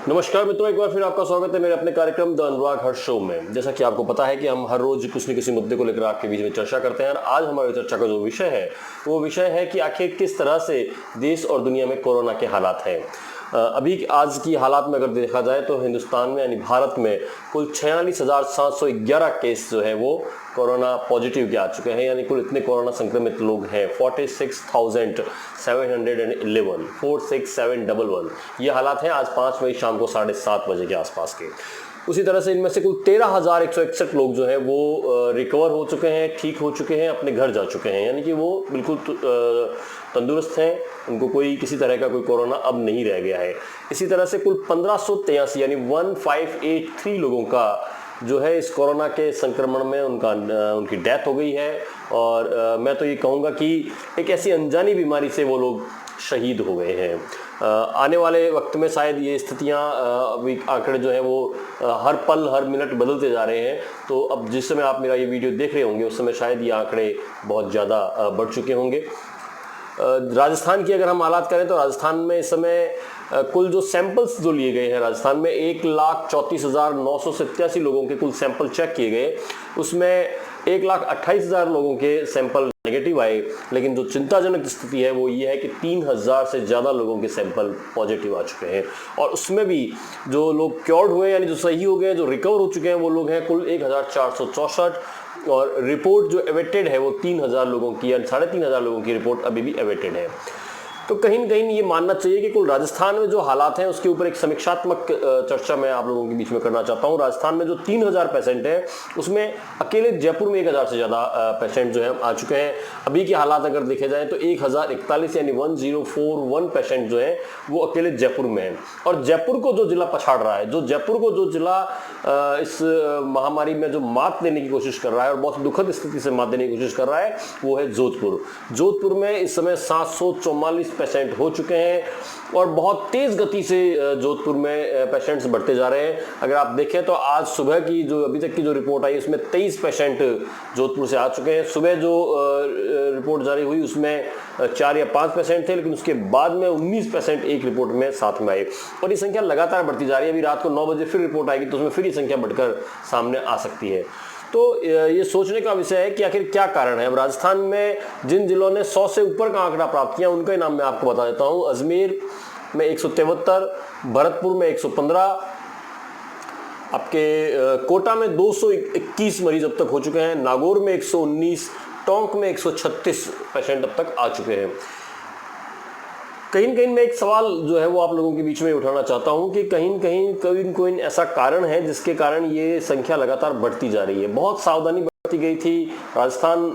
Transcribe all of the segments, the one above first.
नमस्कार मित्रों, एक बार फिर आपका स्वागत है मेरे अपने कार्यक्रम द अनुराग हर्ष शो में। जैसा कि आपको पता है कि हम हर रोज कुछ न किसी मुद्दे को लेकर आपके बीच में चर्चा करते हैं और आज हमारी चर्चा का जो विषय है वो विषय है कि आखिर किस तरह से देश और दुनिया में कोरोना के हालात हैं। अभी आज की हालात में अगर देखा जाए तो हिंदुस्तान में यानी भारत में कुल 46,711 केस जो है वो कोरोना पॉजिटिव के आ चुके हैं, यानी कुल इतने कोरोना संक्रमित लोग हैं 46,711 ये हालात हैं आज 5 मई शाम को 7:30 बजे के आसपास के। उसी तरह से इनमें से कुल 13,161 लोग जो हैं वो रिकवर हो चुके हैं, ठीक हो चुके हैं, अपने घर जा चुके हैं, यानी कि वो बिल्कुल तंदुरुस्त हैं, उनको कोई किसी तरह का कोई कोरोना अब नहीं रह गया है। इसी तरह से कुल 1583 यानी 1583 लोगों का जो है इस कोरोना के संक्रमण में उनकी डेथ हो गई है। और मैं तो ये कहूँगा कि एक ऐसी अनजानी बीमारी से वो लोग शहीद हो गए हैं। आने वाले वक्त में शायद ये स्थितियाँ अभी आंकड़े जो है वो हर पल हर मिनट बदलते जा रहे हैं, तो अब जिस समय आप मेरा ये वीडियो देख रहे होंगे उस समय शायद ये आंकड़े बहुत ज़्यादा बढ़ चुके होंगे। राजस्थान की अगर हम हालात करें तो राजस्थान में इस समय कुल जो सैंपल्स जो लिए गए हैं, राजस्थान में 1,34,987 लोगों के कुल सैंपल चेक किए गए, उसमें 1,28,000 लोगों के सैंपल नेगेटिव आए। लेकिन जो चिंताजनक स्थिति है वो ये है कि 3,000 से ज़्यादा लोगों के सैंपल पॉजिटिव आ चुके हैं और उसमें भी जो लोग क्योर्ड हुए यानी जो सही हो गए, जो रिकवर हो चुके हैं वो लोग हैं कुल 1,464 और रिपोर्ट जो एवेटेड है वो 3,000 लोगों की या 3,500 लोगों की रिपोर्ट अभी भी एवेटेड है। तो कहीं न कहीं ये मानना चाहिए कि कुल राजस्थान में जो हालात हैं उसके ऊपर एक समीक्षात्मक चर्चा मैं आप लोगों के बीच में करना चाहता हूँ। राजस्थान में जो 3,000 पेशेंट हैं उसमें अकेले जयपुर में 1,000 से ज़्यादा पेशेंट जो है आ चुके हैं। अभी के हालात अगर देखे जाए तो 1,041 यानी 1041 पेशेंट जो है वो अकेले जयपुर में है। और जयपुर को जो जिला पछाड़ रहा है, जो जयपुर को जो जिला इस महामारी में जो मात देने की कोशिश कर रहा है और बहुत दुखद स्थिति से मात देने की कोशिश कर रहा है वो है जोधपुर। जोधपुर में इस समय 744 पेशेंट हो चुके हैं और बहुत तेज गति से जोधपुर में पेशेंट्स बढ़ते जा रहे हैं। अगर आप देखें तो आज सुबह की जो अभी तक की जो रिपोर्ट आई उसमें 23 पेशेंट जोधपुर से आ चुके हैं। सुबह जो रिपोर्ट जारी हुई उसमें 4 या 5 पेशेंट थे, लेकिन उसके बाद में 19 पेशेंट एक रिपोर्ट में साथ में आए और ये संख्या लगातार बढ़ती जा रही है। अभी रात को 9 बजे फिर रिपोर्ट आएगी तो उसमें फिर ये संख्या बढ़कर सामने आ सकती है। तो ये सोचने का विषय है कि आखिर क्या कारण है। अब राजस्थान में जिन जिलों ने 100 से ऊपर का आंकड़ा प्राप्त किया उनका नाम मैं आपको बता देता हूँ। अजमेर में 173, भरतपुर में 115, आपके कोटा में 221 मरीज अब तक हो चुके हैं, नागौर में 119, टोंक में 136 पेशेंट अब तक आ चुके हैं। कहीं न कहीं मैं एक सवाल जो है वो आप लोगों के बीच में उठाना चाहता हूं कि कहीं न कहीं कोई ऐसा कारण है जिसके कारण ये संख्या लगातार बढ़ती जा रही है। बहुत सावधानी बरती गई थी। राजस्थान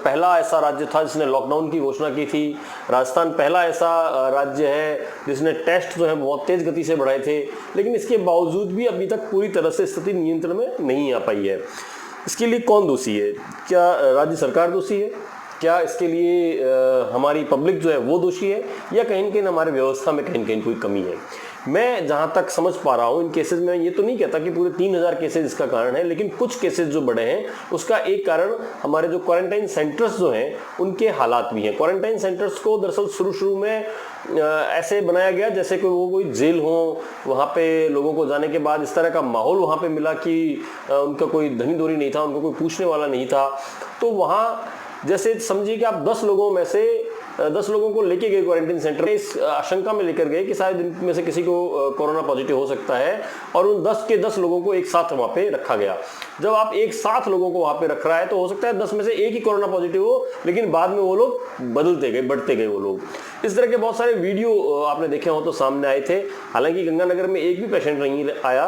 पहला ऐसा राज्य था जिसने लॉकडाउन की घोषणा की थी। राजस्थान पहला ऐसा राज्य है जिसने टेस्ट जो है बहुत तेज गति से बढ़ाए थे, लेकिन इसके बावजूद भी अभी तक पूरी तरह से स्थिति नियंत्रण में नहीं आ पाई है। इसके लिए कौन दोषी है? क्या राज्य सरकार दोषी है? क्या इसके लिए हमारी पब्लिक जो है वो दोषी है या कहीं न कहीं हमारे व्यवस्था में कहीं न कहीं कोई कमी है? मैं जहां तक समझ पा रहा हूं इन केसेस में ये तो नहीं कहता कि पूरे 3,000 केसेस इसका कारण है, लेकिन कुछ केसेस जो बढ़े हैं उसका एक कारण हमारे जो क्वारंटाइन सेंटर्स जो हैं उनके हालात भी हैं। क्वारंटाइन सेंटर्स को दरअसल शुरू में ऐसे बनाया गया जैसे कि वो कोई जेल हो, वहाँ पे लोगों को जाने के बाद इस तरह का माहौल वहाँ पे मिला कि उनका कोई धनी दोरी नहीं था, उनको कोई पूछने वाला नहीं था। तो वहाँ जैसे समझिए कि आप 10 लोगों में से 10 लोगों को लेके गए क्वारंटाइन सेंटर में, इस आशंका में लेकर गए कि शायद इनमें से किसी को कोरोना पॉजिटिव हो सकता है और उन 10 के 10 लोगों को एक साथ वहाँ पे रखा गया। जब आप एक साथ लोगों को वहाँ पे रख रहा है तो हो सकता है 10 में से एक ही कोरोना पॉजिटिव हो, लेकिन बाद में वो लोग बदलते गए, बढ़ते गए वो लोग। इस तरह के बहुत सारे वीडियो आपने देखे हो तो सामने आए थे। हालांकि गंगानगर में एक भी पेशेंट नहीं आया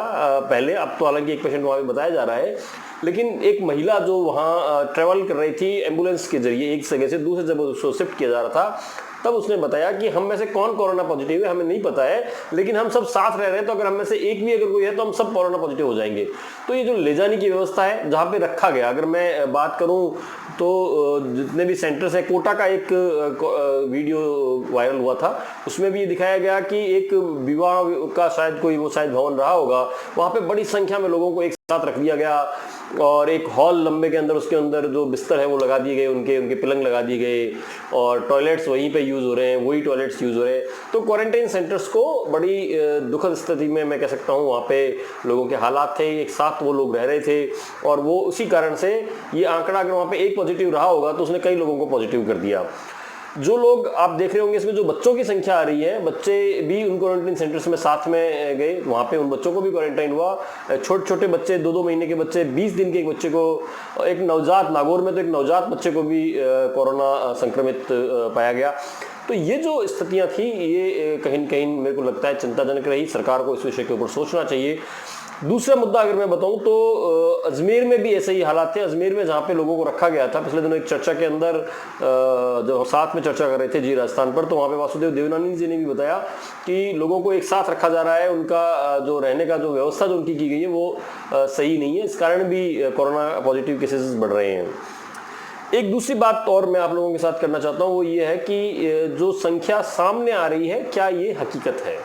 पहले, अब तो हालांकि एक पेशेंट वहाँ पे बताया जा रहा है, लेकिन एक महिला जो वहाँ ट्रेवल कर रही थी एम्बुलेंस के जरिए एक जगह से दूसरी जगह उसको शिफ्ट किया जा रहा था, तब उसने बताया कि हम में से कौन कोरोना पॉजिटिव है हमें नहीं पता है, लेकिन हम सब साथ रह रहे हैं तो अगर हम में से एक भी अगर कोई है तो हम सब कोरोना पॉजिटिव हो जाएंगे। तो ये जो ले जाने की व्यवस्था है जहाँ पे रखा गया, अगर मैं बात करूँ तो जितने भी सेंटर्स हैं, कोटा का एक वीडियो वायरल हुआ था उसमें भी ये दिखाया गया कि एक विवाह का शायद कोई वो शायद भवन रहा होगा, वहाँ पे बड़ी संख्या में लोगों को एक साथ रख दिया गया और एक हॉल लंबे के अंदर, उसके अंदर जो बिस्तर है वो लगा दिए गए, उनके पलंग लगा दिए गए, और टॉयलेट्स वहीं पे यूज़ हो रहे हैं, वही टॉयलेट्स यूज़ हो रहे हैं। तो क्वारंटाइन सेंटर्स को बड़ी दुखद स्थिति में मैं कह सकता हूँ वहाँ पे लोगों के हालात थे, एक साथ वो लोग रह रहे थे, और वो उसी कारण से ये आंकड़ा अगर वहाँ पे एक पॉजिटिव रहा होगा तो उसने कई लोगों को पॉजिटिव कर दिया। जो लोग आप देख रहे होंगे इसमें जो बच्चों की संख्या आ रही है, बच्चे भी उन क्वारंटाइन सेंटर्स में साथ में गए, वहाँ पे उन बच्चों को भी क्वारंटाइन हुआ। छोटे छोटे बच्चे, 2-2 महीने के बच्चे, 20 दिन के एक बच्चे को, एक नवजात, नागौर में तो एक नवजात बच्चे को भी कोरोना संक्रमित पाया गया। तो ये जो स्थितियाँ थी ये कहीं न कहीं मेरे को लगता है चिंताजनक रही। सरकार को इस विषय के ऊपर सोचना चाहिए। दूसरा मुद्दा अगर मैं बताऊं तो अजमेर में भी ऐसे ही हालात थे। अजमेर में जहाँ पे लोगों को रखा गया था, पिछले दिनों एक चर्चा के अंदर जो साथ में चर्चा कर रहे थे जी राजस्थान पर, तो वहाँ पे वासुदेव देवनानी जी ने भी बताया कि लोगों को एक साथ रखा जा रहा है, उनका जो रहने का जो व्यवस्था जो उनकी की गई है वो सही नहीं है, इस कारण भी कोरोना पॉजिटिव केसेस बढ़ रहे हैं। एक दूसरी बात और मैं आप लोगों के साथ करना चाहता हूँ, वो ये है कि जो संख्या सामने आ रही है, क्या ये हकीकत है?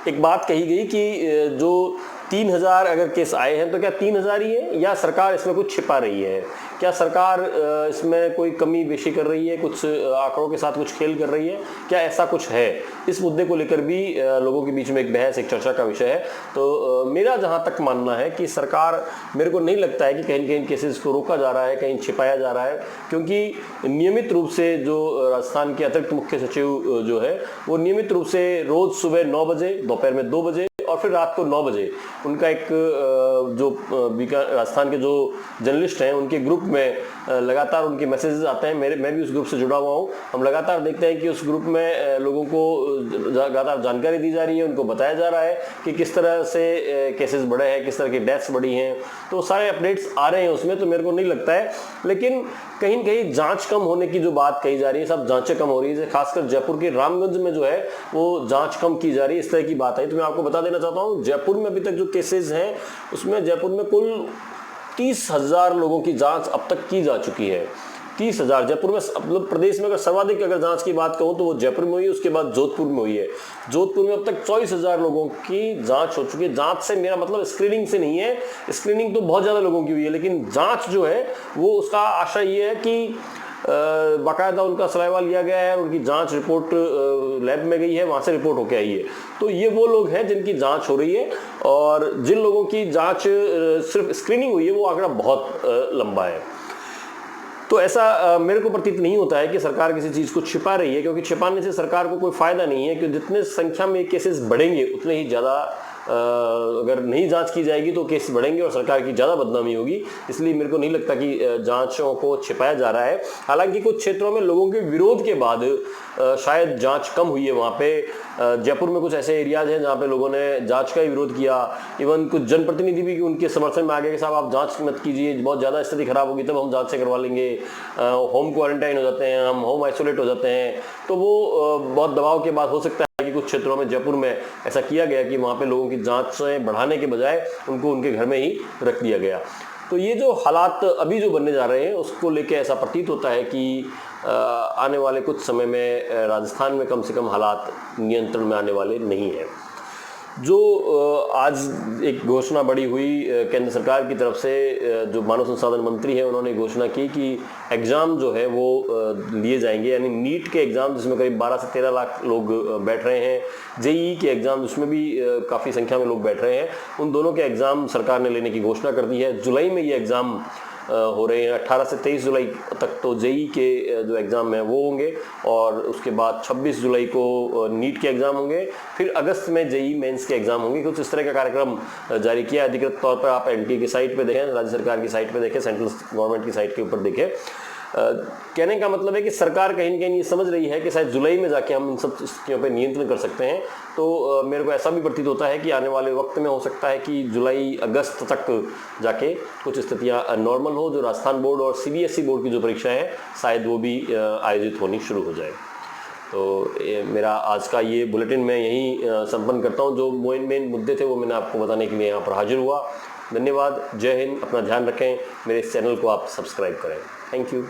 एक बात कही गई कि जो 3000 अगर केस आए हैं तो क्या 3000 ही है, या सरकार इसमें कुछ छिपा रही है? क्या सरकार इसमें कोई कमी बेशी कर रही है, कुछ आंकड़ों के साथ कुछ खेल कर रही है? क्या ऐसा कुछ है? इस मुद्दे को लेकर भी लोगों के बीच में एक बहस, एक चर्चा का विषय है। तो मेरा जहाँ तक मानना है कि सरकार, मेरे को नहीं लगता है कि कहीं कहीं केसेस को रोका जा रहा है, कहीं छिपाया जा रहा है, क्योंकि नियमित रूप से जो राजस्थान के अतिरिक्त मुख्य सचिव जो है वो नियमित रूप से रोज सुबह 9 बजे, दोपहर में 2 बजे और फिर रात को 9 बजे उनका एक जो राजस्थान के जो जर्नलिस्ट हैं उनके ग्रुप में लगातार उनके मैसेजेस आते हैं। मैं भी उस ग्रुप से जुड़ा हुआ हूँ। हम लगातार देखते हैं कि उस ग्रुप में लोगों को लगातार जानकारी दी जा रही है, उनको बताया जा रहा है कि किस तरह से केसेस बढ़े हैं, किस तरह की डेथ्स बढ़ी हैं, तो सारे अपडेट्स आ रहे हैं उसमें। तो मेरे को नहीं लगता है, लेकिन कहीं न कहीं जांच कम होने की जो बात कही जा रही है, सब जांचें कम हो रही है, खासकर जयपुर के रामगंज में जो है वो जांच कम की जा रही है, इस तरह की बात है। तो मैं आपको बता देना चाहता हूँ, जयपुर में अभी तक जो केसेस हैं उसमें जयपुर में कुल 30,000 लोगों की जांच अब तक की जा चुकी है। 30,000 जयपुर में, मतलब प्रदेश में अगर सर्वाधिक अगर जांच की बात कहूँ तो वो जयपुर में हुई है, उसके बाद जोधपुर में हुई है। जोधपुर में अब तक 24,000 लोगों की जांच हो चुकी है। जांच से मेरा मतलब स्क्रीनिंग से नहीं है, स्क्रीनिंग तो बहुत ज़्यादा लोगों की हुई है, लेकिन जांच जो है वो उसका आशा ये है कि बाकायदा उनका सलाइवा लिया गया है, उनकी जांच रिपोर्ट लैब में गई है, वहाँ से रिपोर्ट होके आई है। तो ये वो लोग हैं जिनकी जांच हो रही है, और जिन लोगों की जांच सिर्फ स्क्रीनिंग हुई है वो आंकड़ा बहुत लंबा है। तो ऐसा मेरे को प्रतीत नहीं होता है कि सरकार किसी चीज़ को छिपा रही है, क्योंकि छिपाने से सरकार को कोई फायदा नहीं है, क्योंकि जितने संख्या में केसेस बढ़ेंगे उतने ही ज़्यादा अगर नहीं जांच की जाएगी तो केस बढ़ेंगे और सरकार की ज़्यादा बदनामी होगी। इसलिए मेरे को नहीं लगता कि जांचों को छिपाया जा रहा है। हालांकि कुछ क्षेत्रों में लोगों के विरोध के बाद शायद जांच कम हुई है। वहाँ पे जयपुर में कुछ ऐसे एरियाज हैं जहाँ पे लोगों ने जांच का ही विरोध किया। इवन कुछ जनप्रतिनिधि भी उनके समर्थन में आ गए कि साहब आप जांच मत कीजिए, बहुत ज़्यादा स्थिति खराब होगी तब हम जांच से करवा लेंगे, होम क्वारंटाइन हो जाते हैं, हम होम आइसोलेट हो जाते हैं। तो वो बहुत दबाव के बाद हो सकता है कि कुछ क्षेत्रों में जयपुर में ऐसा किया गया कि वहाँ पे लोगों की जांचें बढ़ाने के बजाय उनको उनके घर में ही रख दिया गया। तो ये जो हालात अभी जो बनने जा रहे हैं उसको लेके ऐसा प्रतीत होता है कि आने वाले कुछ समय में राजस्थान में कम से कम हालात नियंत्रण में आने वाले नहीं हैं। जो आज एक घोषणा बड़ी हुई केंद्र सरकार की तरफ से, जो मानव संसाधन मंत्री है उन्होंने घोषणा की कि एग्ज़ाम जो है वो लिए जाएंगे, यानी नीट के एग्ज़ाम जिसमें करीब 12 से 13 लाख लोग बैठ रहे हैं, जेईई के एग्ज़ाम जिसमें भी काफ़ी संख्या में लोग बैठ रहे हैं, उन दोनों के एग्ज़ाम सरकार ने लेने की घोषणा कर दी है। जुलाई में ये एग्ज़ाम हो रहे हैं। 18 से 23 जुलाई तक तो जेईई के जो एग्ज़ाम हैं वो होंगे, और उसके बाद 26 जुलाई को नीट के एग्ज़ाम होंगे, फिर अगस्त में जेईई मेंस के एग्ज़ाम होंगे। कुछ इस तरह का कार्यक्रम जारी किया अधिकृत तौर पर। आप एनटीए की साइट पे देखें, राज्य सरकार की साइट पे देखें, सेंट्रल गवर्नमेंट की साइट के ऊपर देखें। कहने का मतलब है कि सरकार कहीं न कहीं ये समझ रही है कि शायद जुलाई में जाके हम इन सब स्थितियों पे नियंत्रण कर सकते हैं। तो मेरे को ऐसा भी प्रतीत होता है कि आने वाले वक्त में हो सकता है कि जुलाई अगस्त तक जाके कुछ स्थितियां नॉर्मल हो। जो राजस्थान बोर्ड और सीबीएसई बोर्ड की जो परीक्षा है शायद वो भी आयोजित होनी शुरू हो जाए। तो मेरा आज का ये बुलेटिन मैं यहीं संपन्न करता हूँ। जो मेन मुद्दे थे वो मैंने आपको बताने के लिए यहाँ पर हाजिर हुआ। धन्यवाद। जय हिंद। अपना ध्यान रखें। मेरे इस चैनल को आप सब्सक्राइब करें। Thank you.